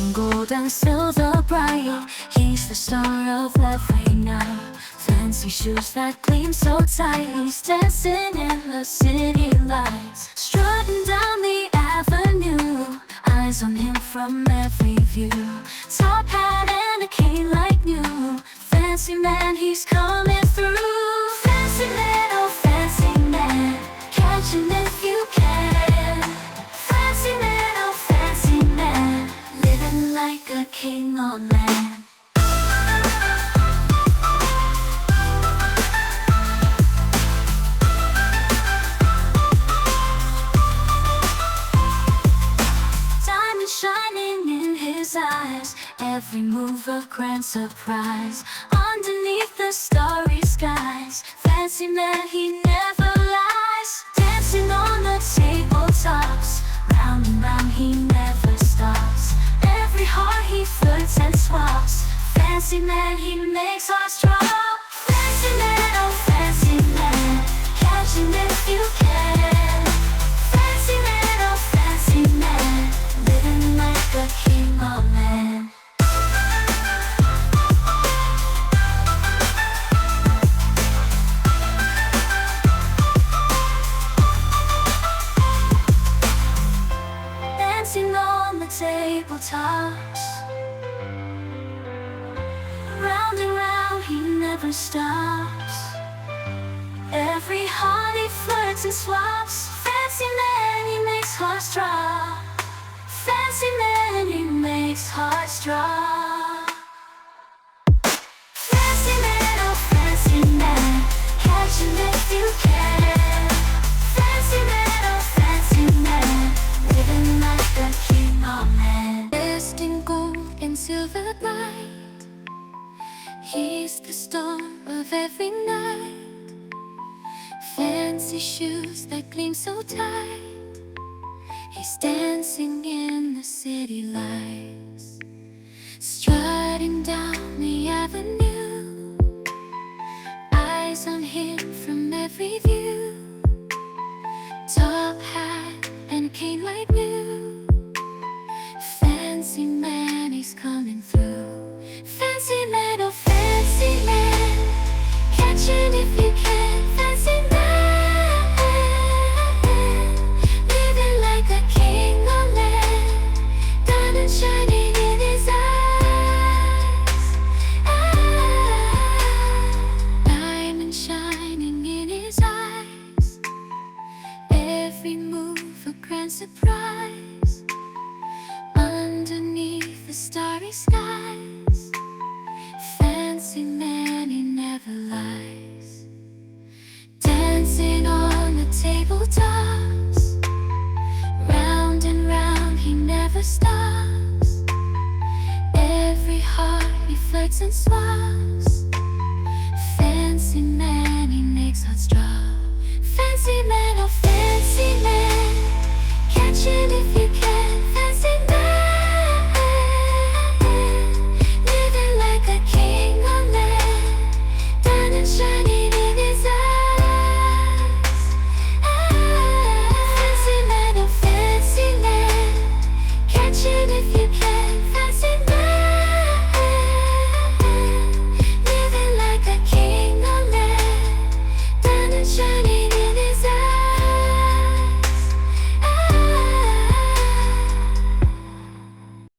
from gold and silver bright. He's the star of Livin now. Fancy shoes that gleam so tight. He's dancing in the city lights, strutting down the avenue. Eyes on him from every view. Top hat and a cane like new. Fancy man, he's coming through. Fancy man, oh fancy man, catch him if you can. Fancy man, oh fancy man, living like a king on land. Shining in his eyes, every move a grand surprise. Underneath the starry skies, fancy man, he never lies. Dancing on the tabletops, round and round he never stops. Every heart he flirts and swaps. Fancy man, he makes hearts drop. Fancy man, oh fancy man, catch him if you can. Fancy man, oh fancy man, living like a king of men. Dancing on the tabletops, round and round he never stops. Every heart he flirts and swaps. Fancy man, he makes hearts drop. Fancy man, he makes hearts drop. Fancy man, oh fancy man, catch him if you can. Fancy man, oh fancy man, living like a king of men. Dressed in gold and silver bright, he's the star of every night. Fancy shoes that gleam so tight. He's dancing in the city lights, strutting down the avenue. Eyes on him from every view. Top hat and cane like new. Fancy man, he's coming through. Fancy man, oh fancy man, catch him if you can. Fancy man, shining in his eyes, diamond shining in his eyes. Every move a grand surprise. Underneath the starry skies, fancy man, he never lies. Dancing on the tabletops, round and round he never stops. He flirts and swaps. Fancy man, he makes hearts drop. Fancy man, oh fancy man, catch him if you